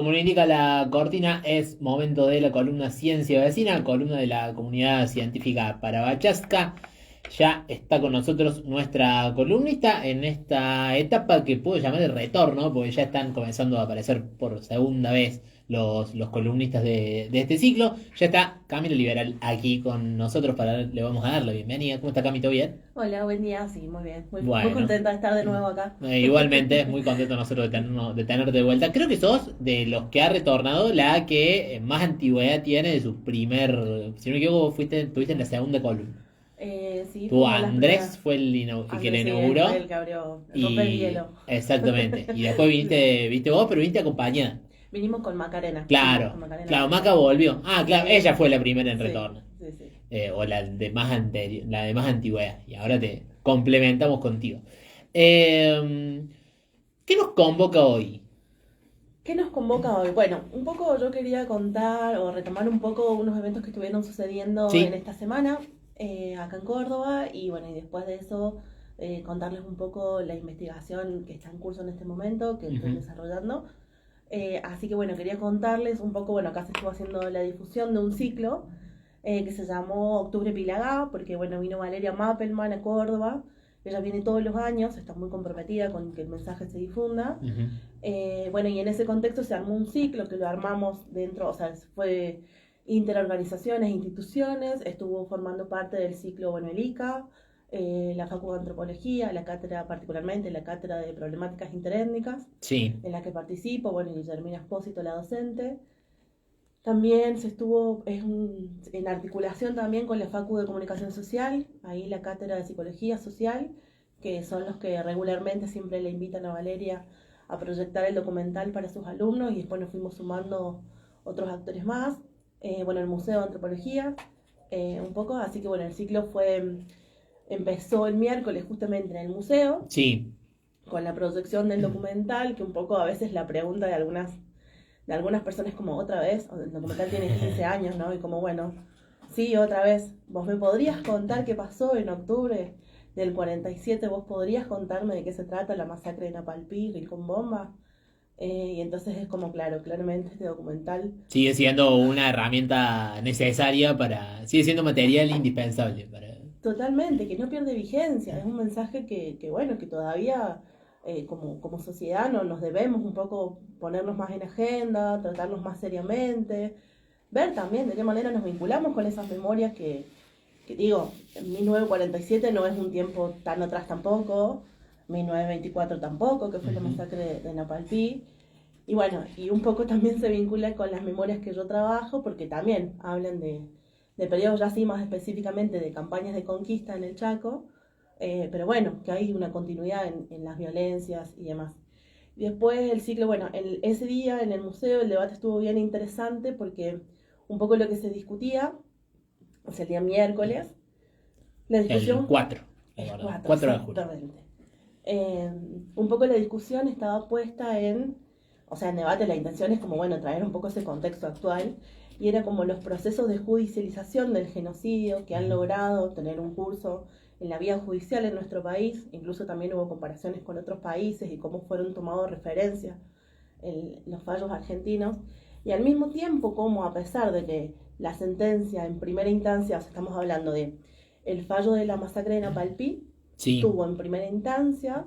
Como lo indica la cortina, es momento de la columna Ciencia Vecina, columna de la comunidad científica Parabachasca. Ya está con nosotros nuestra columnista en esta etapa que puedo llamar de retorno, porque ya están comenzando a aparecer por segunda vez los columnistas de este ciclo. Ya está Camilo Liberal aquí con nosotros le vamos a dar la bienvenida. ¿Cómo está Cami? ¿Todo bien? Hola, buen día, sí, muy bien. Muy Bueno, contenta de estar de nuevo acá. igualmente, muy contento nosotros de tenerte de vuelta. Creo que sos de los que ha retornado la que más antigüedad tiene de su primer. Si no me equivoco, estuviste en la segunda columna. Sí, Tu fuimos las primeras. Andrés fue el que le Andrés, sí, él fue el inauguró. que abrió, rompe el Y hielo. exactamente. Y después viste vos, pero viniste acompañada. Vinimos con Macarena, vinimos con Claro, Macarena claro, Maca Garzón. volvió. Ah, claro, ella Sí, fue la primera en sí, retorno. sí, sí. O la de más anterior, la de más antigüedad. Y ahora te complementamos contigo. Eh, ¿Qué nos convoca hoy? ¿Qué nos convoca hoy? Bueno, un poco yo quería contar o retomar un poco unos eventos que estuvieron sucediendo en Sí. esta semana acá en Córdoba y bueno, y después de eso contarles un poco la investigación que está en curso en este momento, que estoy Ujú. desarrollando. Así que bueno, quería contarles un poco, bueno, acá se estuvo haciendo la difusión de un ciclo que se llamó Octubre Pilagá, porque bueno, vino Valeria Mappelman a Córdoba, ella viene todos los años, está muy comprometida con que el mensaje se difunda. Ujú. Bueno, y en ese contexto se armó un ciclo que lo armamos dentro, o sea, fue interorganizaciones, instituciones, estuvo formando parte del ciclo, bueno, el ICA, la Facultad de Antropología, la cátedra, particularmente la cátedra de problemáticas interétnicas, Sí. en la que participo, bueno, y Guillermina Espósito, la docente. También se estuvo en articulación también con la Facu de Comunicación Social, ahí la cátedra de Psicología Social, que son los que regularmente siempre le invitan a Valeria a proyectar el documental para sus alumnos y después nos fuimos sumando otros actores más. Bueno, el Museo de Antropología, un poco, así que bueno, el ciclo empezó el miércoles justamente en el museo, Sí. con la proyección del documental, que un poco a veces la pregunta de algunas personas como otra vez, el documental tiene 15 años, ¿no? Y como, bueno, sí, otra vez, vos me podrías contar qué pasó en octubre del 47, vos podrías contarme de qué se trata la masacre de Napalpí, Rincón Bomba. Y entonces es como, claro, claramente este documental Sigue siendo una herramienta necesaria sigue siendo material indispensable para. totalmente, que no pierde vigencia, es un mensaje que bueno, que todavía como sociedad no, nos debemos un poco ponernos más en agenda, tratarnos más seriamente, ver también de qué manera nos vinculamos con esas memorias que digo, 1947 no es un tiempo tan atrás tampoco, 1924 tampoco, que fue la Ujú. masacre de Napalpí, y bueno, y un poco también se vincula con las memorias que yo trabajo, porque también hablan de periodos ya así más específicamente de campañas de conquista en el Chaco, pero bueno, que hay una continuidad en las violencias y demás. Y después el ciclo, bueno, ese día en el museo el debate estuvo bien interesante porque un poco lo que se discutía, o sea, el día miércoles, la El discusión 4, es recordemos. 4 4 de julio. exactamente. Eh, un poco la discusión estaba puesta o sea, en debate la intención es como, bueno, traer un poco ese contexto actual, y era como los procesos de judicialización del genocidio que han Ujú. logrado tener un curso en la vía judicial en nuestro país, incluso también hubo comparaciones con otros países y cómo fueron tomados referencia los fallos argentinos, y al mismo tiempo como a pesar de que la sentencia en primera instancia, o sea, estamos hablando de el fallo de la masacre de Napalpí, Sí. tuvo en primera instancia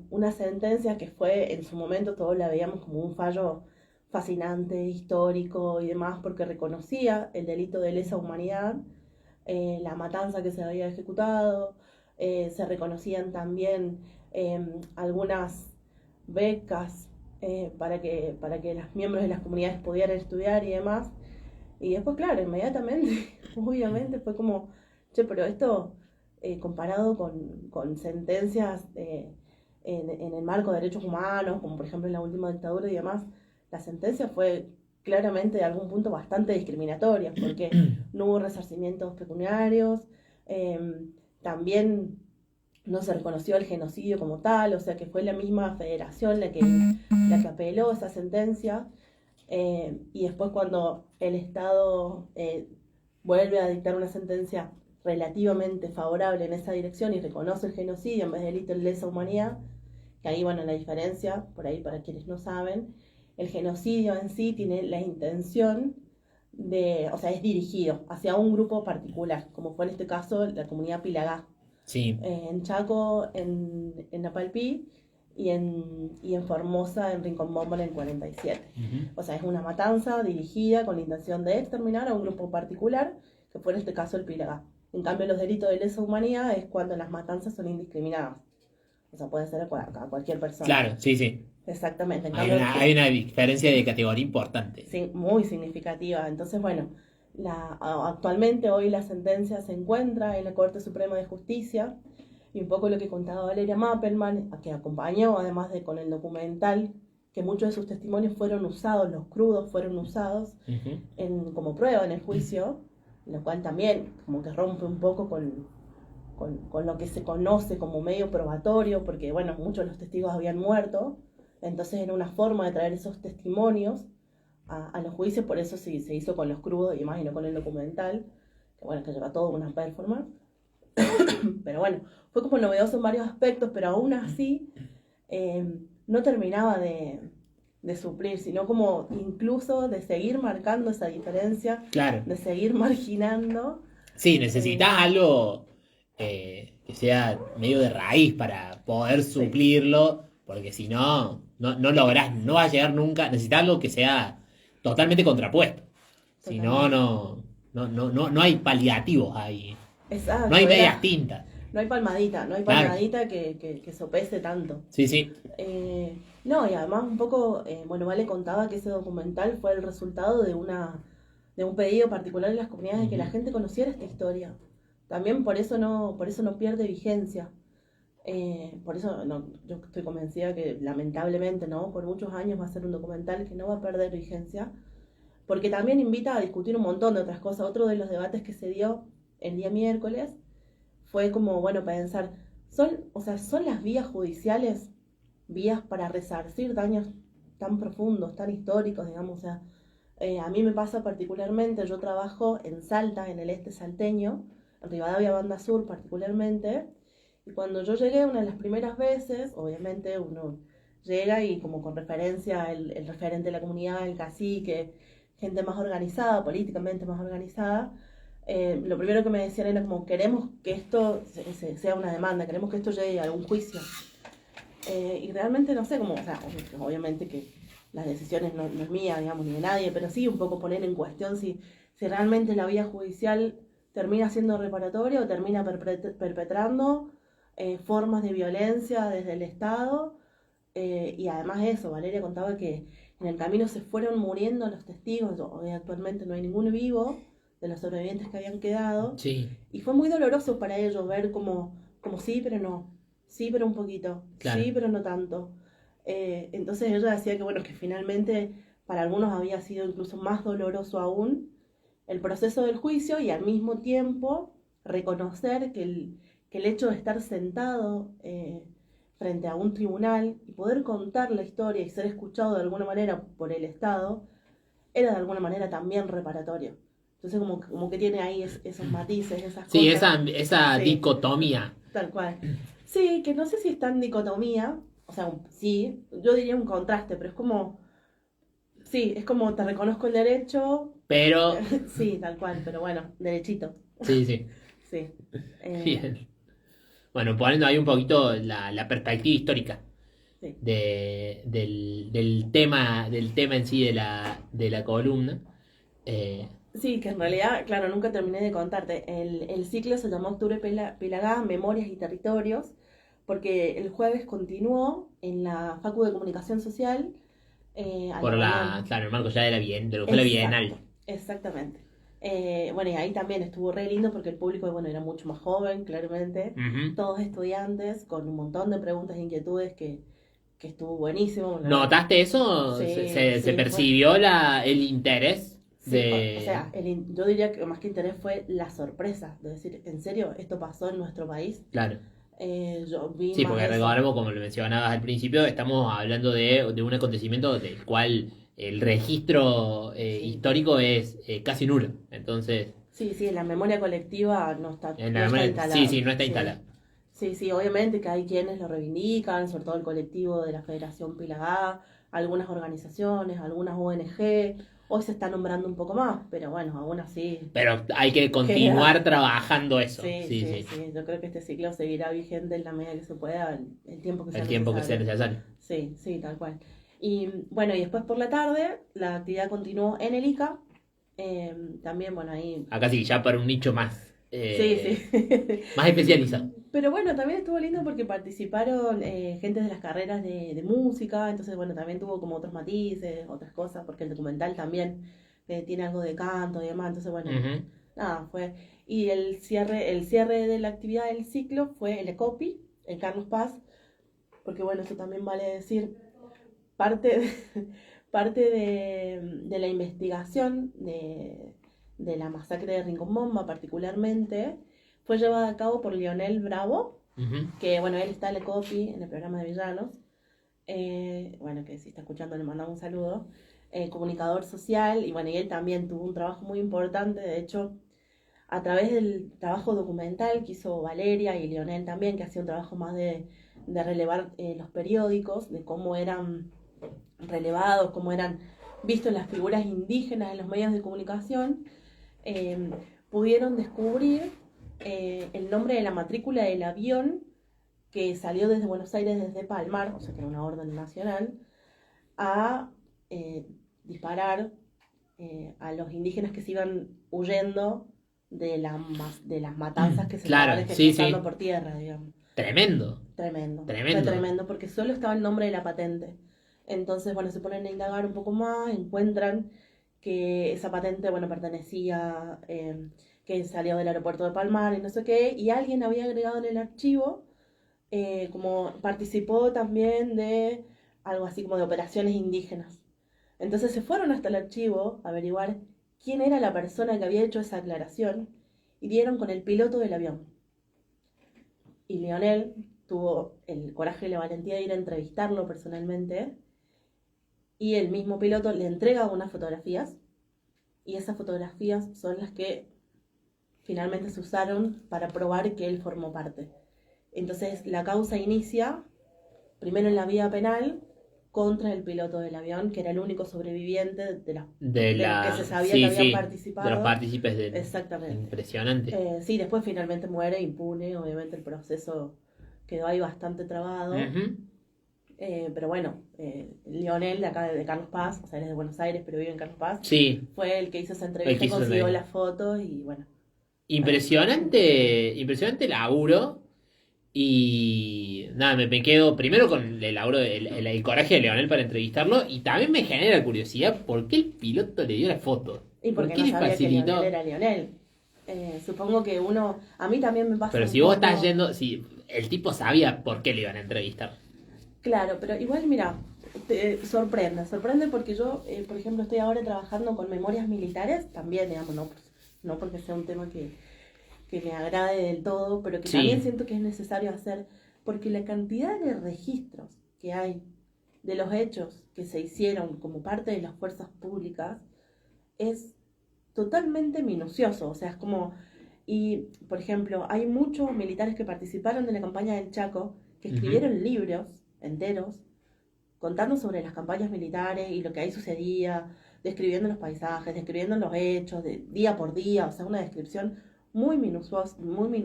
una sentencia que fue en su momento todos la veíamos como un fallo fascinante, histórico y demás, porque reconocía el delito de lesa humanidad, la matanza que se había ejecutado, se reconocían también algunas becas para que los miembros de las comunidades pudieran estudiar y demás. Y después, claro, inmediatamente, obviamente, fue como, che, pero esto comparado con sentencias en el marco de derechos humanos, como por ejemplo en la última dictadura y demás, la sentencia fue claramente de algún punto bastante discriminatoria, porque no hubo resarcimientos pecuniarios, eh, también no se reconoció el genocidio como tal, o sea que fue la misma federación la que apeló esa sentencia, y después cuando el Estado vuelve a dictar una sentencia relativamente favorable en esa dirección y reconoce el genocidio en vez de delito de lesa humanidad, que ahí, bueno, la diferencia, por ahí para quienes no saben, el genocidio en sí tiene la intención o sea, es dirigido hacia un grupo particular, como fue en este caso la comunidad Pilagá, Sí. en Chaco, en Napalpí y en Formosa, en Rincón Bomba en el 47. Ujú. O sea, es una matanza dirigida con la intención de exterminar a un grupo particular, que fue en este caso el Pilagá. En cambio, los delitos de lesa humanidad es cuando las matanzas son indiscriminadas. O sea, puede ser a cualquier persona. Claro, sí, sí. Exactamente. En Hay cambio, una, hay una diferencia de categoría importante. sí, muy significativa. Entonces, bueno, actualmente hoy la sentencia se encuentra en la Corte Suprema de Justicia y un poco lo que contaba Valeria Mappelman, a que acompañó además de con el documental, que muchos de sus testimonios fueron usados, los crudos fueron usados como prueba en el juicio, lo cual también como que rompe un poco con lo que se conoce como medio probatorio, porque bueno, muchos de los testigos habían muerto, entonces era una forma de traer esos testimonios a los juicios, por eso se hizo con los crudos y más y no con el documental, que bueno, que lleva todo una performance. Pero bueno, fue como novedoso en varios aspectos, pero aún así no terminaba de suplir, sino como incluso de seguir marcando esa diferencia, Claro. de seguir marginando. Sí, necesitas algo que sea medio de raíz para poder Sí, suplirlo, porque si no, no lográs, no vas a llegar nunca. Necesitas algo que sea totalmente contrapuesto. Si no, totalmente. no hay paliativos ahí. No hay Exacto, medias tintas. no hay Claro. palmadita que sopese tanto. Sí, sí. No, y además un poco, bueno, Vale contaba que ese documental fue el resultado de un pedido particular de las comunidades de que la Ujú. gente conociera esta historia. También por eso no pierde vigencia. Por eso yo estoy convencida que lamentablemente, ¿no? Por muchos años va a ser un documental que no va a perder vigencia, porque también invita a discutir un montón de otras cosas. Otro de los debates que se dio el día miércoles fue como, bueno, pensar, o sea, ¿son las vías judiciales vías para resarcir daños tan profundos, tan históricos, digamos? O sea, a mí me pasa particularmente, yo trabajo en Salta, en el este salteño, en Rivadavia Banda Sur particularmente, y cuando yo llegué una de las primeras veces, obviamente uno llega y como con referencia el referente de la comunidad, el cacique, gente más organizada, políticamente más organizada, lo primero que me decían era como, queremos que esto sea una demanda, queremos que esto llegue a algún juicio. Y realmente no sé cómo, o sea, obviamente que las decisiones no es mía, digamos, ni de nadie, pero sí un poco poner en cuestión si realmente la vía judicial termina siendo reparatoria o termina perpetrando formas de violencia desde el Estado. Y además eso, Valeria contaba que en el camino se fueron muriendo los testigos, hoy actualmente no hay ninguno vivo de los sobrevivientes que habían quedado, Sí, y fue muy doloroso para ellos ver como sí, pero no, sí, pero un poquito, claro. sí, pero no tanto. Entonces ella decía que bueno, que finalmente para algunos había sido incluso más doloroso aún el proceso del juicio y al mismo tiempo reconocer que el hecho de estar sentado frente a un tribunal y poder contar la historia y ser escuchado de alguna manera por el Estado era de alguna manera también reparatorio. Entonces como que tiene ahí esos matices, esas Sí, cosas. esa Sí, dicotomía. tal cual. Sí, que no sé si es tan dicotomía, o sea, sí, yo diría un contraste, pero es como, sí, es como te reconozco el derecho, Pero, sí, tal cual, pero bueno, derechito, sí, sí. sí. Eh, Bien. Bueno, poniendo ahí un poquito la perspectiva histórica sí. del tema en sí de la columna. Eh, Sí, que en realidad, claro, nunca terminé de contarte. El ciclo se llamó Octubre Pelagá, Memorias y Territorios, porque el jueves continuó en la Facu de Comunicación Social a la por mañana. claro, el marco ya de lo que fue la Exacto, Bienal. exactamente. Bueno, y ahí también estuvo re lindo porque el público, bueno, era mucho más joven, claramente. Ujú. Todos estudiantes con un montón de preguntas e inquietudes que estuvo buenísimo. Bueno, ¿Notaste eso? sí, Se sí, fue. percibió el interés Sí, o de... sea, yo diría que más que interés fue la sorpresa de decir, ¿en serio esto pasó en nuestro país? Claro. Yo vi Sí, más porque eso. recordemos, como lo mencionabas al principio, estamos hablando de un acontecimiento del cual el registro Sí, histórico es casi nulo. Entonces, sí, sí, en la memoria colectiva en no está sí, sí, instalado. no está Sí, instalado. sí, sí, obviamente que hay quienes lo reivindican, sobre todo el colectivo de la Federación Pilagá, algunas organizaciones, algunas ONG. Hoy se está nombrando un poco más, pero bueno, aún así. Pero hay que continuar trabajando eso. Sí, Sí, sí, sí. sí. Yo creo que este ciclo seguirá vigente en la medida que se pueda, el tiempo que sea El tiempo que sea necesario. necesario. Sí, sí, tal cual. Y bueno, y después por la tarde, la actividad continuó en el ICA. También, bueno, ahí. Acá sí, ya para un nicho más, Sí, sí. más especializado. Pero bueno, también estuvo lindo porque participaron gente de las carreras de música, entonces bueno, también tuvo como otros matices, otras cosas, porque el documental también tiene algo de canto y demás, entonces bueno, Ujú. nada, fue. Y el cierre de la actividad del ciclo fue el ECOPI, el Carlos Paz, porque bueno, eso también vale decir, parte de, parte de la investigación de la masacre de Rincón Bomba particularmente, fue llevada a cabo por Lionel Bravo, Ujú. que bueno, él está en el copy, en el programa de Villanos, bueno, que si está escuchando le mandamos un saludo, comunicador social, y bueno, y él también tuvo un trabajo muy importante, de hecho, a través del trabajo documental que hizo Valeria y Lionel también, que hacía un trabajo más de relevar los periódicos, de cómo eran relevados, cómo eran vistos las figuras indígenas en los medios de comunicación, eh, pudieron descubrir el nombre de la matrícula del avión que salió desde Buenos Aires, desde Palmar, o sea que era una orden nacional, a disparar a los indígenas que se iban huyendo de las matanzas que se estaban Claro, sí, ejecutando sí. por tierra, digamos. Tremendo, Tremendo, fue tremendo. tremendo, porque solo estaba el nombre de la patente. Entonces, bueno, se ponen a indagar un poco más, encuentran que esa patente, bueno, pertenecía, que salió del aeropuerto de Palmar y no sé qué, y alguien había agregado en el archivo, como participó también de algo así como de operaciones indígenas. Entonces se fueron hasta el archivo a averiguar quién era la persona que había hecho esa aclaración y dieron con el piloto del avión. Y Lionel tuvo el coraje y la valentía de ir a entrevistarlo personalmente y el mismo piloto le entrega unas fotografías y esas fotografías son las que finalmente se usaron para probar que él formó parte. Entonces la causa inicia primero en la vía penal contra el piloto del avión, que era el único sobreviviente de los que se sabía que Sí, habían sí, de los participado. partícipes del... Exactamente. Impresionante. Sí, después finalmente muere impune, obviamente el proceso quedó ahí bastante trabado. Ujú. Pero bueno, Lionel, de acá de Carlos Paz, o sea, él es de Buenos Aires, pero vive en Carlos Paz, Sí, fue el que hizo esa el entrevista, que hizo consiguió esa- las fotos y bueno. Impresionante, impresionante laburo. Y nada, me quedo primero con el laburo, el coraje de Leonel para entrevistarlo. Y también me genera curiosidad por qué el piloto le dio la foto. Y ¿Por porque qué no le sabía que Lionel facilitó? era Lionel. Supongo que uno, a mí también me pasa Pero un si vos estás poco. yendo, si el tipo sabía por qué le iban a entrevistar. Claro, pero igual, mira, te sorprende porque yo, por ejemplo, estoy ahora trabajando con memorias militares, también, digamos, no porque sea un tema que me agrade del todo, pero que también Sí, siento que es necesario hacer, porque la cantidad de registros que hay de los hechos que se hicieron como parte de las fuerzas públicas es totalmente minucioso, o sea, es como, y por ejemplo, hay muchos militares que participaron de la campaña del Chaco, que ujú, escribieron libros enteros contando sobre las campañas militares y lo que ahí sucedía, describiendo los paisajes, describiendo los hechos, día por día, o sea, una descripción muy minuciosa.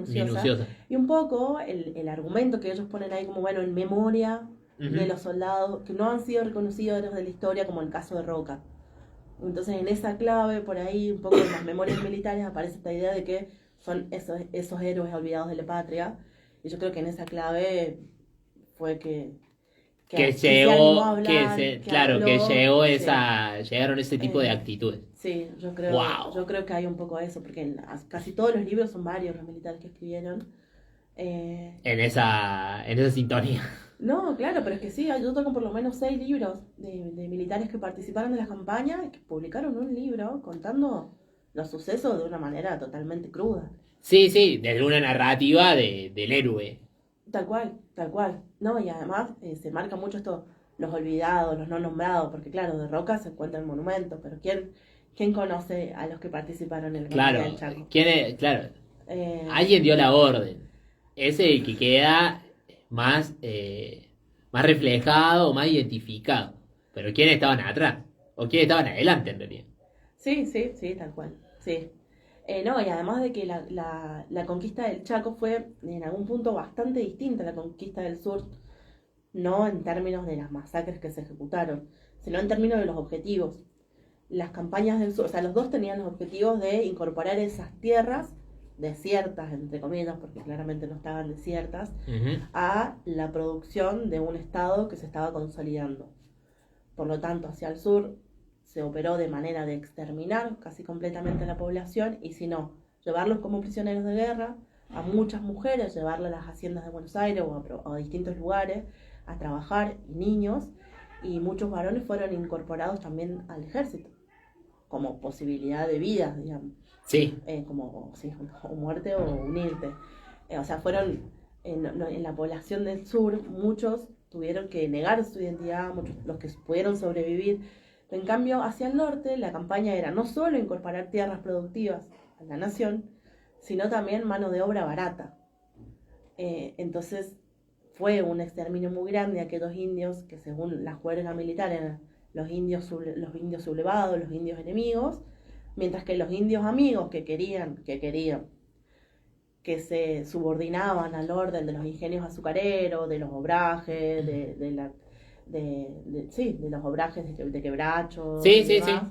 minuciosa. Y un poco el argumento que ellos ponen ahí como, bueno, en memoria de Ujú. los soldados que no han sido reconocidos héroes de la historia, como el caso de Roca. Entonces, en esa clave, por ahí, un poco en las memorias militares, aparece esta idea de que son esos héroes olvidados de la patria. Y yo creo que en esa clave fue Que que se animó a llegó, hablar, que claro, que habló. llegó Sí, llegaron ese tipo de actitudes. sí, Wow. yo creo que hay un poco eso, porque casi todos los libros son varios los militares que escribieron. Eh, En esa sintonía. no, claro, pero es que sí, yo tengo por lo menos 6 libros de militares que participaron de la campaña y que publicaron un libro contando los sucesos de una manera totalmente cruda. Sí, sí, desde una narrativa del héroe. Tal cual, tal cual. No, y además se marca mucho esto, los olvidados, los no nombrados, porque claro, de Roca se encuentran monumentos, pero ¿quién conoce a los que participaron en la campaña del Claro, Chaco? ¿quién es? Claro, Eh, alguien dio la orden. Ese es el que queda más, más reflejado, más identificado. Pero ¿quiénes estaban atrás? ¿O quiénes estaban adelante en realidad? Sí, sí, sí, tal cual. Sí. No, y además de que la conquista del Chaco fue en algún punto bastante distinta a la conquista del sur, no en términos de las masacres que se ejecutaron, sino en términos de los objetivos. Las campañas del sur, o sea, los dos tenían los objetivos de incorporar esas tierras desiertas, entre comillas, porque claramente no estaban desiertas, Ujú. a la producción de un Estado que se estaba consolidando. Por lo tanto, hacia el sur se operó de manera de exterminar casi completamente a la población y si no, llevarlos como prisioneros de guerra, a muchas mujeres, llevarlas a las haciendas de Buenos Aires o a distintos lugares a trabajar, y niños, y muchos varones fueron incorporados también al ejército como posibilidad de vida, digamos, Sí, como sí, o muerte o unirte. O sea, fueron en la población del sur, muchos tuvieron que negar su identidad, muchos, los que pudieron sobrevivir. En cambio, hacia el norte, la campaña era no solo incorporar tierras productivas a la nación, sino también mano de obra barata. Entonces, fue un exterminio muy grande a aquellos indios que según la juerga militar eran los indios sublevados, los indios enemigos, mientras que los indios amigos que querían que se subordinaban al orden de los ingenios azucareros, de los obrajes, de los obrajes de quebrachos sí, y sí, sí. demás,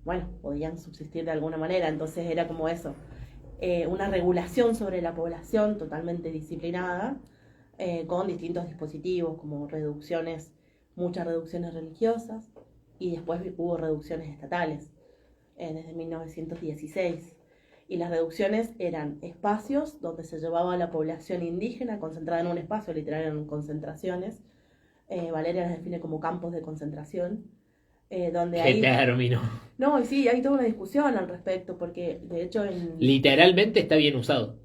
bueno, podían subsistir de alguna manera, entonces era como eso, una regulación sobre la población totalmente disciplinada, con distintos dispositivos como reducciones, muchas reducciones religiosas y después hubo reducciones estatales desde 1916. Y las reducciones eran espacios donde se llevaba a la población indígena concentrada en un espacio, literal eran concentraciones. Valeria las define como campos de concentración, donde Qué hay... término. No, y sí, hay toda una discusión al respecto, porque de hecho Literalmente está bien usado.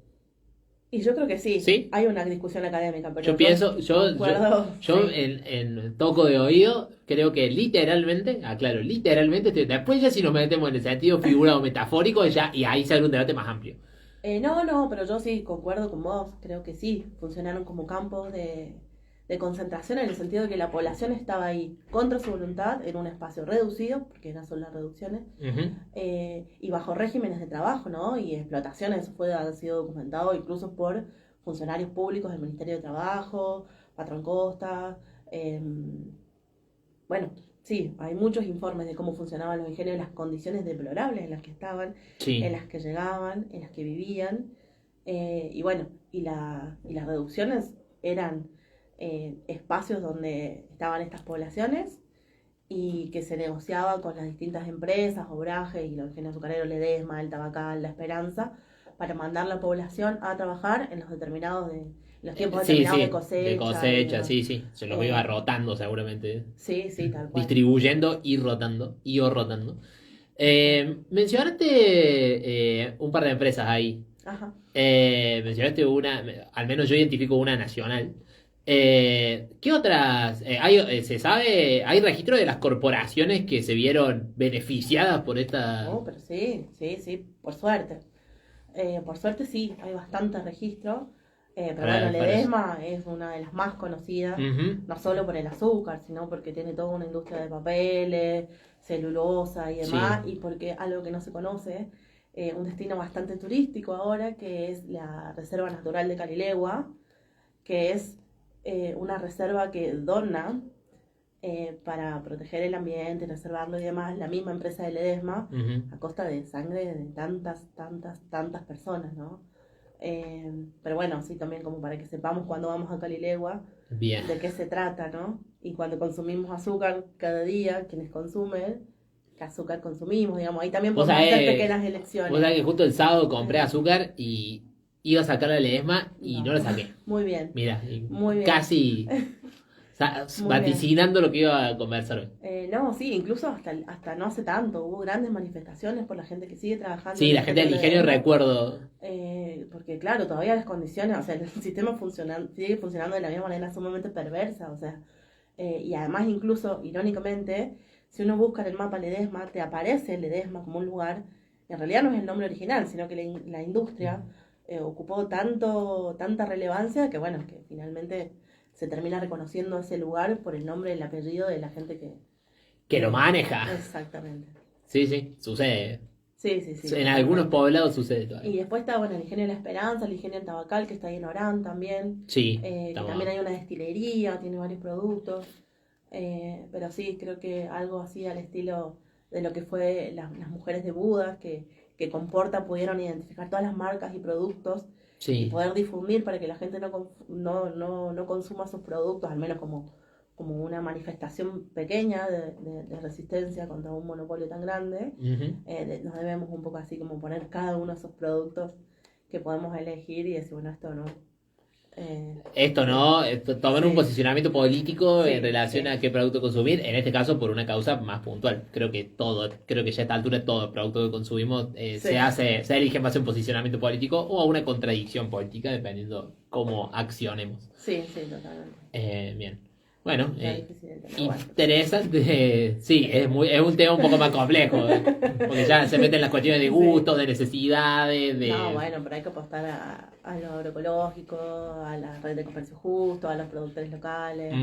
Y yo creo que sí, ¿Sí? hay una discusión académica, pero Yo yo pienso, concuerdo, yo sí. en toco de oído, creo que literalmente, aclaro, literalmente, después ya si nos metemos en el sentido figurado metafórico, ya, y ahí sale un debate más amplio. No, no, pero yo sí concuerdo con vos, creo que sí, funcionaron como campos de concentración en el sentido de que la población estaba ahí contra su voluntad en un espacio reducido, porque esas son las reducciones, Ujú. y bajo regímenes de trabajo, ¿no? Y explotaciones, eso ha sido documentado incluso por funcionarios públicos del Ministerio de Trabajo, Patrón Costa, bueno, sí, hay muchos informes de cómo funcionaban los ingenios, las condiciones deplorables en las que estaban, en Sí. las que llegaban, en las que vivían. Y bueno, y las reducciones eran espacios donde estaban estas poblaciones y que se negociaba con las distintas empresas, Obraje y los ingenios azucareros, Ledesma, el Tabacal, La Esperanza, para mandar la población a trabajar en los tiempos Sí, determinados de sí, de cosecha y cosecha, demás. sí, sí. Se los iba Eh, rotando seguramente. sí, sí, tal cual, Distribuyendo y rotando, y o rotando. tal cual. Mencionaste un par de empresas ahí. Ajá. Mencionaste una, al menos yo identifico una nacional. ¿Qué otras? ¿Se sabe? ¿Hay registro de las corporaciones que se vieron beneficiadas por esta? Oh, pero sí, sí, sí, por suerte. Por suerte sí, hay bastante registro. Pero bueno, Para eso. Ledesma es una de las más conocidas, Ujú. no solo por el azúcar, sino porque tiene toda una industria de papeles, celulosa y Sí. demás, y porque algo que no se conoce, un destino bastante turístico ahora, que es la Reserva Natural de Calilegua, que es una reserva que dona para proteger el ambiente, preservarlo y demás, la misma empresa de Ledesma, Ujú. a costa de sangre de tantas, tantas, tantas personas, ¿no? Pero bueno, sí, también como para que sepamos cuando vamos a Calilegua Bien. de qué se trata, ¿no? Y cuando consumimos azúcar cada día, quienes consumen, qué azúcar consumimos, digamos, ahí también Vos podemos hacer sabés, pequeñas vos elecciones. sabés que justo el sábado compré azúcar y iba a sacar la Ledesma y no la Vamos. saqué. Muy bien, Mira, muy bien, casi muy bien. vaticinando lo que iba a conversar hoy. No, sí, incluso hasta no hace tanto hubo grandes manifestaciones por la gente que sigue trabajando en Sí, el la gente ingenio del de ingenio Ledesma, recuerdo. porque claro, todavía las condiciones, o sea, el sistema sigue funcionando de la misma manera sumamente perversa, o sea, y además incluso, irónicamente, si uno busca en el mapa Ledesma, te aparece Ledesma como un lugar, en realidad no es el nombre original, sino que la industria ocupó tanta relevancia que bueno, que finalmente se termina reconociendo ese lugar por el nombre y el apellido de la gente Que lo maneja. Exactamente. Sí, sucede. Sí. En algunos poblados sucede todavía. Y después está, bueno, el Ingenio de la Esperanza, el Ingenio del Tabacal, que está ahí en Orán también. Sí. Que también hay una destilería, tiene varios productos. Pero sí, creo que algo así al estilo de lo que fue las mujeres de Buda, que con Porta pudieron identificar todas las marcas y productos y poder difundir para que la gente no consuma sus productos, al menos como una manifestación pequeña de resistencia contra un monopolio tan grande. Nos debemos un poco así como poner cada uno de esos productos que podemos elegir y decir, bueno, esto no. Esto no, tomar un posicionamiento político en relación a qué producto consumir, en este caso por una causa más puntual. Creo que ya a esta altura todo producto que consumimos se elige en base a un posicionamiento político o a una contradicción política, dependiendo cómo accionemos. Sí, totalmente. Bien. Bueno, interesante. Sí, es un tema un poco más complejo, porque ya se meten las cuestiones de gustos, de necesidades, de... No, bueno, pero hay que apostar a lo agroecológico, a la red de comercio justo, a los productores locales.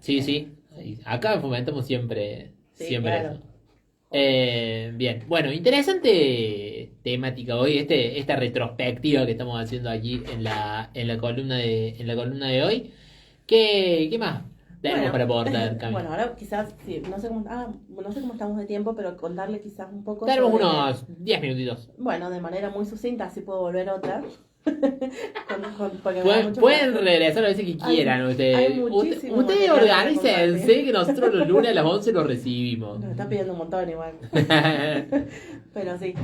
Sí. Acá fomentamos siempre claro. eso. Bien, bueno, interesante temática hoy, esta retrospectiva que estamos haciendo aquí en la columna de hoy. ¿Qué más tenemos para aportar, Cami? Bueno, ahora quizás, sí, no sé cómo estamos de tiempo, pero contarle quizás un poco. Tenemos unos 10 minutitos. Bueno, de manera muy sucinta, así puedo volver otra. Pueden regresar a veces que quieran ustedes. Ustedes organícense que nosotros los lunes a las 11 los recibimos. Nos está pidiendo un montón igual. Pero sí,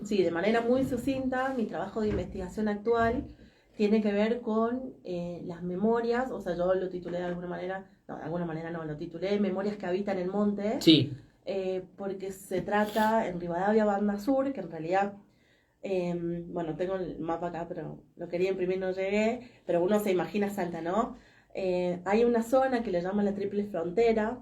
sí, de manera muy sucinta, mi trabajo de investigación actual tiene que ver con las memorias, o sea, yo lo titulé de alguna manera no, lo titulé Memorias que habitan el monte. Sí. Porque se trata en Rivadavia, Banda Sur, que en realidad... bueno, tengo el mapa acá, pero lo quería imprimir, no llegué, pero uno se imagina Salta, ¿no? Hay una zona que le llaman la Triple Frontera,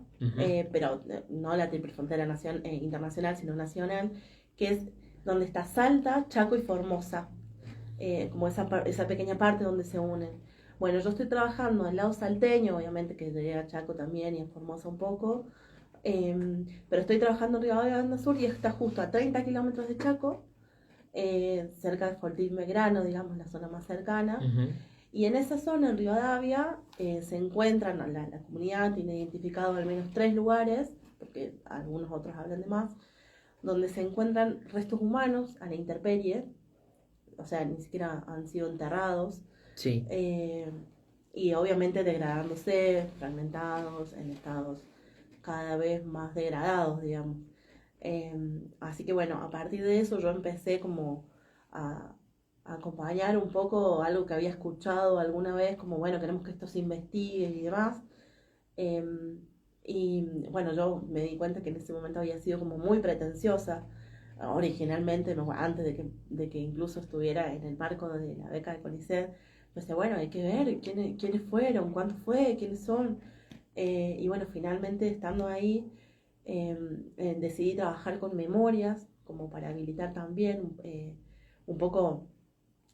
pero no la Triple Frontera internacional, sino nacional, que es donde está Salta, Chaco y Formosa, como esa pequeña parte donde se unen. Bueno, yo estoy trabajando del lado salteño, obviamente que llegué a Chaco también y a Formosa un poco, pero estoy trabajando en Rivadavia, Banda Sur, y está justo a 30 kilómetros de Chaco, cerca de Fortín Belgrano, digamos, la zona más cercana. Y en esa zona, en Rivadavia, se encuentran, la comunidad tiene identificado al menos 3 lugares, porque algunos otros hablan de más, donde se encuentran restos humanos a la intemperie, o sea, ni siquiera han sido enterrados. Sí. Y obviamente degradándose, fragmentados, en estados cada vez más degradados, digamos. Así que bueno, a partir de eso yo empecé como a acompañar un poco algo que había escuchado alguna vez, como bueno, queremos que esto se investigue y demás. Y bueno, yo me di cuenta que en ese momento había sido como muy pretenciosa, originalmente, antes de que incluso estuviera en el marco de la beca de CONICET. Pensé, bueno, hay que ver quiénes fueron, cuánto fue, quiénes son. Y bueno, finalmente estando ahí, decidí trabajar con memorias, como para habilitar también un poco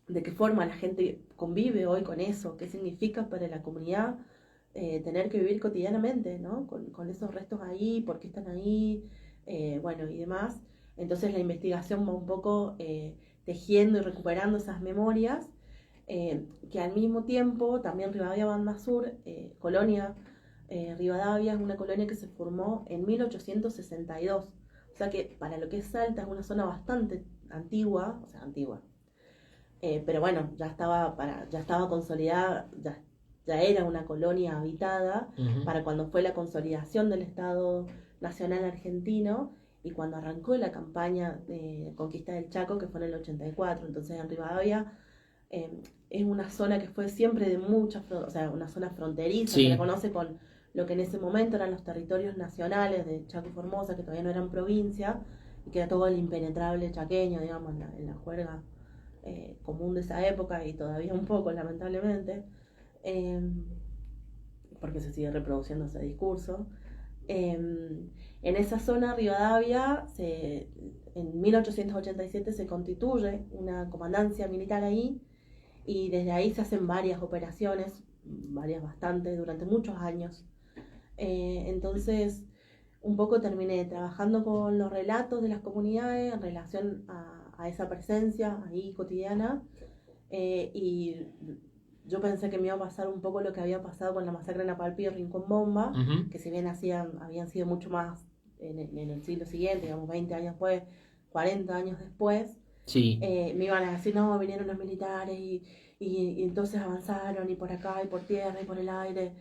de qué forma la gente convive hoy con eso, qué significa para la comunidad tener que vivir cotidianamente, ¿no? Con esos restos ahí, por qué están ahí, bueno, y demás. Entonces la investigación va un poco tejiendo y recuperando esas memorias, que al mismo tiempo también Rivadavia, Banda Sur, colonia Rivadavia, es una colonia que se formó en 1862. O sea que para lo que es Salta es una zona bastante antigua, pero bueno, ya estaba consolidada, ya era una colonia habitada para cuando fue la consolidación del Estado Nacional Argentino y cuando arrancó la campaña de conquista del Chaco, que fue en el 84. Entonces en Rivadavia es una zona que fue siempre de una zona fronteriza, sí, que la conoce con lo que en ese momento eran los territorios nacionales de Chaco y Formosa, que todavía no eran provincia, y que era todo el impenetrable chaqueño, digamos, en la juerga común de esa época, y todavía un poco, lamentablemente, porque se sigue reproduciendo ese discurso. En esa zona, Rivadavia, en 1887 se constituye una comandancia militar ahí, y desde ahí se hacen varias operaciones varias bastante, durante muchos años. Entonces, un poco terminé trabajando con los relatos de las comunidades en relación a esa presencia ahí cotidiana, y yo pensé que me iba a pasar un poco lo que había pasado con la masacre en Apalpí y Rincón Bomba, Ujú. que si bien habían sido mucho más en el siglo siguiente, digamos 20 años después, 40 años después, Sí, me iban a decir, no, vinieron los militares y entonces avanzaron y por acá y por tierra y por el aire.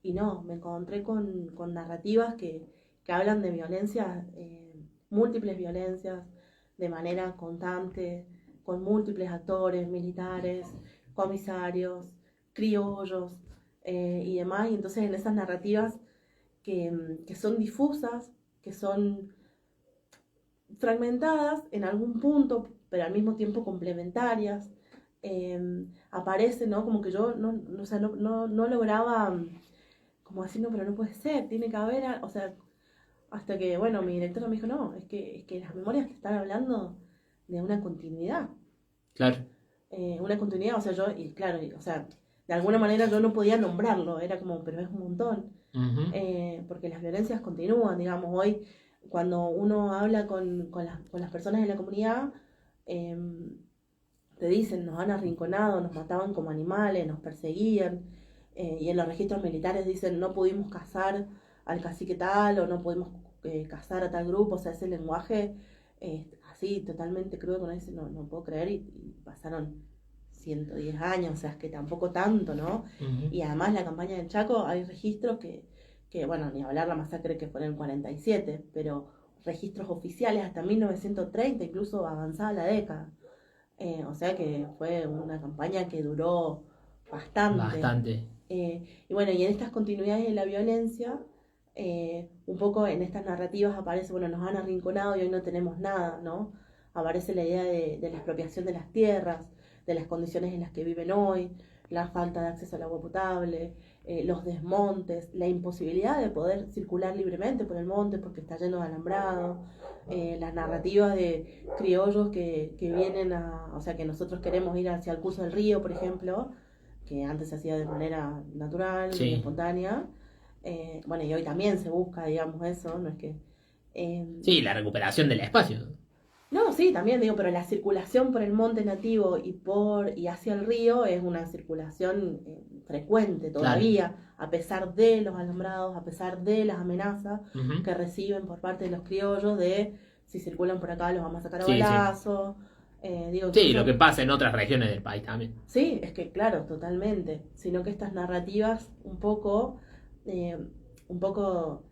Y no, me encontré con narrativas que hablan de violencias, múltiples violencias, de manera constante, con múltiples actores, militares, comisarios, criollos, y demás. Y entonces en esas narrativas que son difusas, que son fragmentadas en algún punto, pero al mismo tiempo complementarias, aparece, ¿no? Como que yo o sea, no lograba, como decir, no, pero no puede ser, tiene que haber, o sea, hasta que, bueno, mi directora me dijo, no, es que las memorias te están hablando de claro. una continuidad, o sea, yo, y claro, o sea, de alguna manera yo no podía nombrarlo, era como, pero es un montón, Ujú. porque las violencias continúan, digamos, hoy cuando uno habla con las personas de la comunidad, eh, te dicen, nos han arrinconado, nos mataban como animales, nos perseguían, y en los registros militares dicen, no pudimos cazar al cacique tal, o no pudimos cazar a tal grupo, o sea, ese lenguaje así totalmente crudo, que uno dice, no puedo creer, y pasaron 110 años, o sea, es que tampoco tanto, ¿no? Ujú. Y además la campaña del Chaco, hay registros que bueno, ni hablar la masacre que fue en el 47, pero registros oficiales hasta 1930, incluso avanzada la década. O sea que fue una campaña que duró bastante. Bastante. Y bueno, y en estas continuidades de la violencia, un poco en estas narrativas aparece, bueno, nos han arrinconado y hoy no tenemos nada, ¿no? Aparece la idea de la expropiación de las tierras, de las condiciones en las que viven hoy, la falta de acceso al agua potable, los desmontes, la imposibilidad de poder circular libremente por el monte porque está lleno de alambrado, las narrativas de criollos que vienen o sea, que nosotros queremos ir hacia el curso del río, por ejemplo, que antes se hacía de manera natural y Sí. espontánea. Bueno, y hoy también se busca, digamos, eso, no es que... eh, Sí, la recuperación del espacio. no, sí, también digo, pero la circulación por el monte nativo y hacia el río es una circulación frecuente Claro. todavía, a pesar de los alambrados, a pesar de las amenazas Ujú. que reciben por parte de los criollos de si circulan por acá los vamos a sacar a Sí, sí. balazo. Digo, Sí, lo que incluso, pasa en otras regiones del país también. sí, es que claro, totalmente, sino que estas narrativas eh, un poco,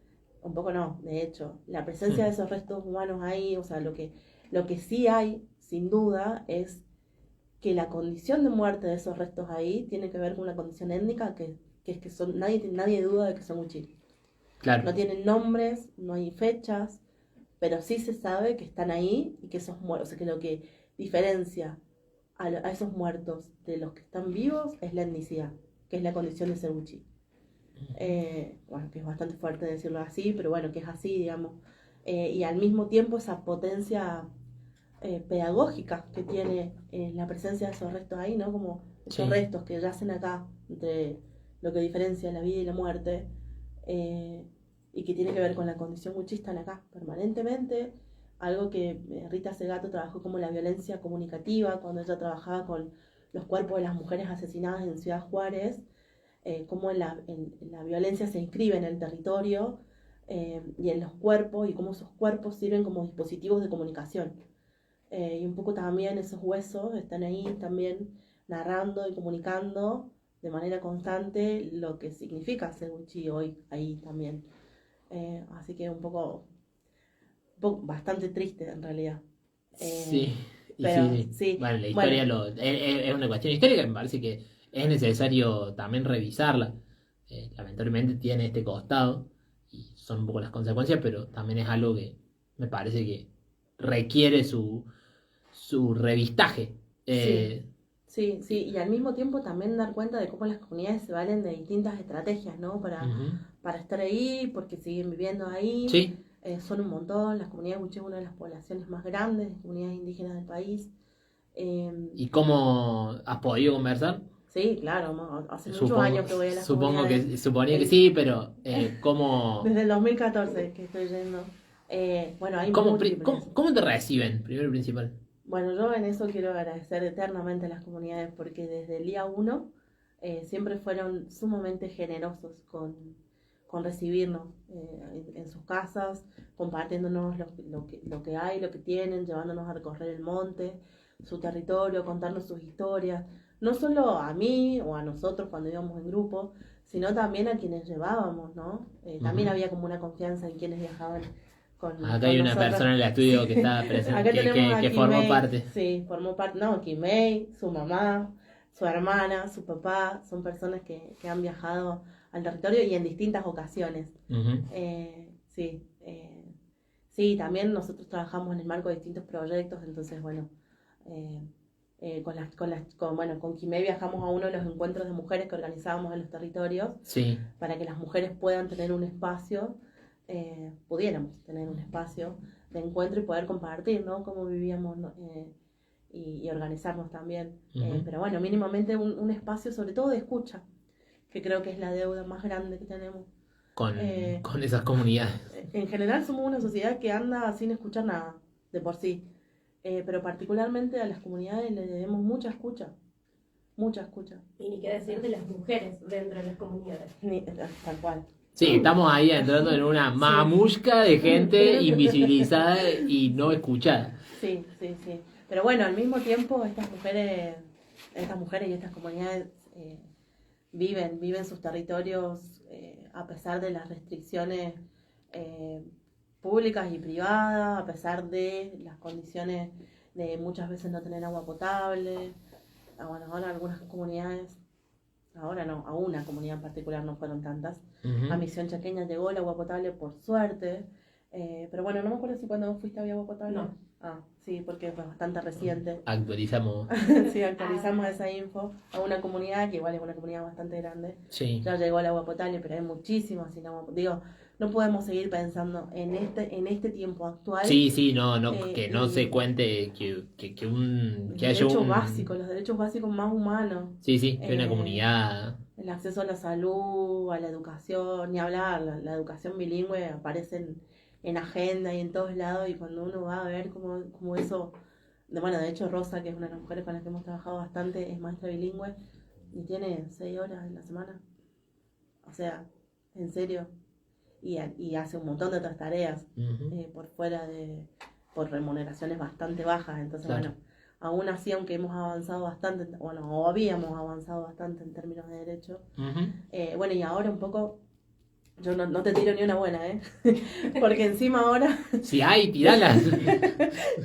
un poco no, de hecho, la presencia de Hmm. esos restos humanos ahí, o sea, lo que sí hay, sin duda, es que la condición de muerte de esos restos ahí tiene que ver con una condición étnica que es que son, nadie duda de que son huichil. Claro. No tienen nombres, no hay fechas, pero sí se sabe que están ahí y que esos muertos, o sea, que lo que diferencia a esos muertos de los que están vivos es la etnicidad, que es la condición de ser huichil. Bueno, que es bastante fuerte decirlo así, pero bueno, que es así, digamos. Y al mismo tiempo esa potencia pedagógica que tiene la presencia de esos restos ahí, ¿no? Como esos Sí. restos que yacen acá, entre lo que diferencia la vida y la muerte, eh, y que tiene que ver con la condición muchista acá permanentemente. Algo que Rita Segato trabajó como la violencia comunicativa, cuando ella trabajaba con los cuerpos de las mujeres asesinadas en Ciudad Juárez, cómo la violencia se inscribe en el territorio, y en los cuerpos, y cómo esos cuerpos sirven como dispositivos de comunicación. Y un poco también esos huesos están ahí también narrando y comunicando de manera constante lo que significa ser Wichi hoy ahí también. Así que bastante triste en realidad. Eh, Sí. Y sí, pero sí. sí, Bueno, la bueno, historia es una cuestión histórica que me parece que es necesario también revisarla. Lamentablemente tiene este costado y son un poco las consecuencias, pero también es algo que me parece que requiere su revistaje. sí, Eh, sí, y al mismo tiempo también dar cuenta de cómo las comunidades se valen de distintas estrategias, ¿no? Ujú. Para estar ahí, porque siguen viviendo ahí. Sí. Son un montón, las comunidades Wichí es una de las poblaciones más grandes de comunidades indígenas del país. Eh, ¿Y cómo has podido conversar? Sí, claro, hace muchos Supongo, años que voy a las supongo comunidades. que, suponía que sí, pero ¿cómo, Desde el 2014 que estoy yendo. Bueno, hay múltiples. cómo te reciben? Primero y principal. Bueno, yo en eso quiero agradecer eternamente a las comunidades porque desde el día uno siempre fueron sumamente generosos con recibirnos en sus casas, compartiéndonos lo que hay, lo que tienen, llevándonos a recorrer el monte, su territorio, contarnos sus historias, no solo a mí o a nosotros cuando íbamos en grupo, sino también a quienes llevábamos, ¿no? También Ujú. había como una confianza en quienes viajaban Acá con hay una nosotros. persona en el estudio que está presente, Acá tenemos a que formó Kimei, parte. sí, formó parte, no, Kimei, su mamá, su hermana, su papá, son personas que han viajado al territorio y en distintas ocasiones. Ujú. Sí, sí, también nosotros trabajamos en el marco de distintos proyectos, entonces, bueno, eh, bueno, con Kimei viajamos a uno de los encuentros de mujeres que organizábamos en los territorios Sí. para que las mujeres puedan tener un espacio, pudiéramos tener un espacio de encuentro y poder compartir, ¿no? Cómo vivíamos, ¿no? Y organizarnos también. Ujú. Pero bueno, mínimamente un espacio sobre todo de escucha, que creo que es la deuda más grande que tenemos. Eh, Con esas comunidades. en general somos una sociedad que anda sin escuchar nada, de por sí. Pero particularmente a las comunidades les debemos mucha escucha, mucha escucha. Y ni qué decir de las mujeres dentro de las comunidades. Tal cual. Sí, estamos ahí entrando en una mamushka de gente invisibilizada y no escuchada. Sí, sí, sí. Pero bueno, al mismo tiempo estas mujeres y estas comunidades viven sus territorios a pesar de las restricciones eh, públicas y privadas, a pesar de las condiciones de muchas veces no tener agua potable. Bueno, ahora algunas comunidades, ahora no, a una comunidad en particular, no fueron tantas. A Ujú. Misión Chaqueña llegó el agua potable por suerte. Pero bueno, no me acuerdo si cuando vos fuiste había agua potable. No. Ah, sí, porque es bastante reciente. Actualizamos. Sí, actualizamos esa info a una comunidad que igual es una comunidad bastante grande. Sí. Ya llegó el agua potable, pero hay muchísimas sin agua. Digo, no podemos seguir pensando en este tiempo actual. Sí, no, que no y se cuente que haya derechos un... básicos, los derechos básicos más humanos. Sí, que hay una Eh, comunidad. el acceso a la salud, a la educación, ni hablar, la educación bilingüe aparece en agenda y en todos lados, y cuando uno va a ver cómo eso, bueno, de hecho Rosa, que es una de las mujeres con las que hemos trabajado bastante, es maestra bilingüe y tiene 6 horas en la semana, o sea, en serio, y hace un montón de otras tareas Ujú. por fuera por remuneraciones bastante bajas, entonces Claro. bueno, aún así, aunque hemos avanzado bastante, bueno, o habíamos avanzado bastante en términos de derechos, Ujú. bueno, y ahora un poco, yo no te tiro ni una buena, porque encima ahora, Si hay, tiralas.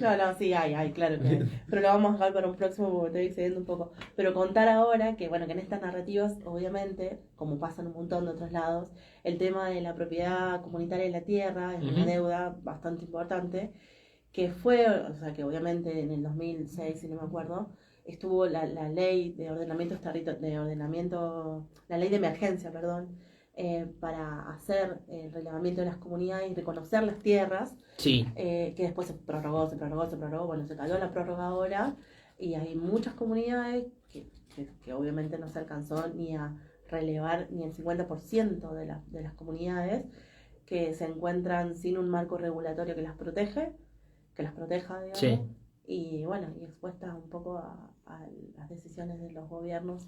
no, sí, hay, claro que hay, pero lo vamos a dejar para un próximo porque estoy excediendo un poco, pero contar ahora que, bueno, que en estas narrativas, obviamente, como pasa en un montón de otros lados, el tema de la propiedad comunitaria de la tierra es una Ujú. deuda bastante importante, que fue, o sea, que obviamente en el 2006, si no me acuerdo, estuvo la ley de la ley de emergencia, perdón, para hacer el relevamiento de las comunidades y reconocer las tierras, Sí. que después se prorrogó, bueno, se cayó la prórroga ahora, y hay muchas comunidades que obviamente no se alcanzó ni a relevar ni el 50% de las comunidades que se encuentran sin un marco regulatorio que las proteja, digamos, Sí. y bueno, y expuestas un poco a las decisiones de los gobiernos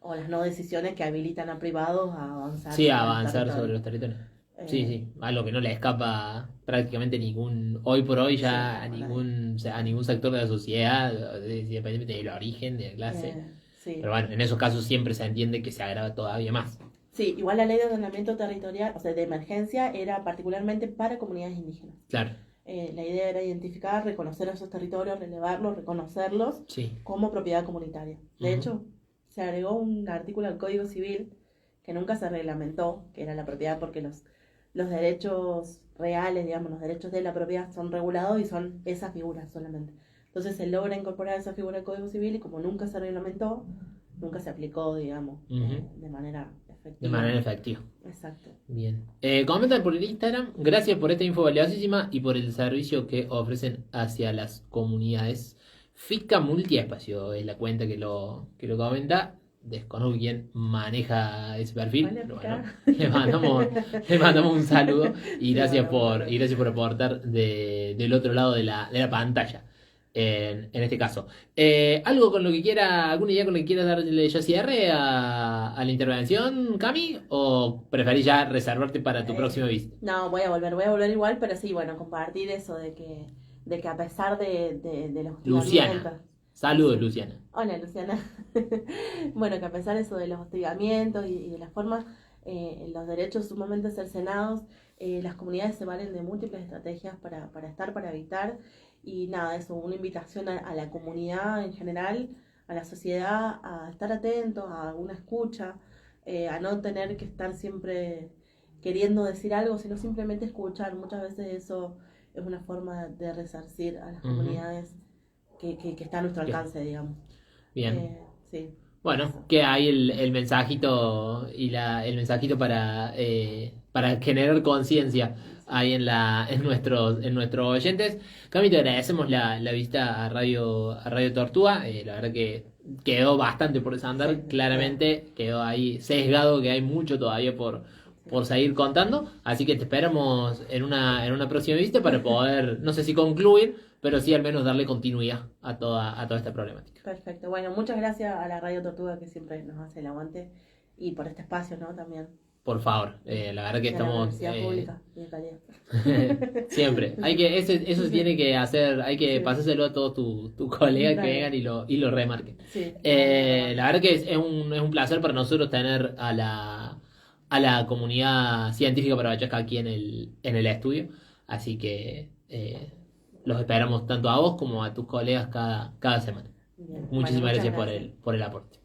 o las no decisiones que habilitan a privados a avanzar Sí, sobre el avanzar territorio. sobre los territorios. Eh, Sí, algo que no le escapa prácticamente hoy por hoy ya Sí, a no, ningún, o sea, a ningún sector de la sociedad, independientemente del origen, de la clase. sí. Pero bueno, en esos casos siempre se entiende que se agrava todavía más. Sí, igual la ley de ordenamiento territorial, o sea, de emergencia, era particularmente para comunidades indígenas. Claro, La idea era identificar, reconocer esos territorios, relevarlos, reconocerlos sí. como propiedad comunitaria. De Ujú. hecho, se agregó un artículo al Código Civil que nunca se reglamentó, que era la propiedad, porque los derechos reales, digamos, los derechos de la propiedad son regulados y son esas figuras solamente. Entonces se logra incorporar esa figura al Código Civil y como nunca se reglamentó, nunca se aplicó, digamos, Ujú. de manera efectiva. De manera efectiva. Exacto. Bien. Comenta por el Instagram. Gracias por esta info valiosísima y por el servicio que ofrecen hacia las comunidades. Fica Multiespacio es la cuenta que lo comenta. desconozco quién maneja ese perfil, Vale, pero bueno, claro. le mandamos un saludo y gracias por aportar del otro lado de la pantalla. En este caso. ¿Algo con lo que alguna idea con lo que quieras darle ya cierre a la intervención, Cami? ¿O preferís ya reservarte para tu próxima visita? No, voy a volver igual, pero sí, bueno, compartir eso de que a pesar de los Luciana. hostigamientos. Saludos, Luciana. Hola, Luciana. Bueno, que a pesar de eso de los hostigamientos y de las formas, los derechos sumamente cercenados, las comunidades se valen de múltiples estrategias para evitar. Y nada, eso, una invitación a la comunidad en general, a la sociedad, a estar atentos, a una escucha, a no tener que estar siempre queriendo decir algo, sino simplemente escuchar. Muchas veces eso es una forma de resarcir a las comunidades que está a nuestro alcance, digamos. Bien. Sí. Bueno, Eso. que hay el mensajito y el mensajito para generar conciencia ahí en nuestros oyentes. Cami, te agradecemos la visita a Radio Tortuga. La verdad que quedó bastante por desandar. Sí. Claramente quedó ahí sesgado, que hay mucho todavía por seguir contando. Así que te esperamos en una próxima visita para poder, no sé si concluir, pero sí al menos darle continuidad a toda esta problemática. Perfecto. Bueno, muchas gracias a la Radio Tortuga que siempre nos hace el aguante y por este espacio, ¿no? También. Por favor, la verdad que De la estamos Universidad Pública y de calidad. siempre. Eso se tiene que hacer, hay que pasárselo a todos tus colegas que vengan y lo remarquen. Sí. La verdad que es un placer para nosotros tener a la comunidad científica Parabachasca aquí en el estudio. Así que los esperamos tanto a vos como a tus colegas cada semana. Bien. Muchísimas Bueno, muchas gracias por el aporte.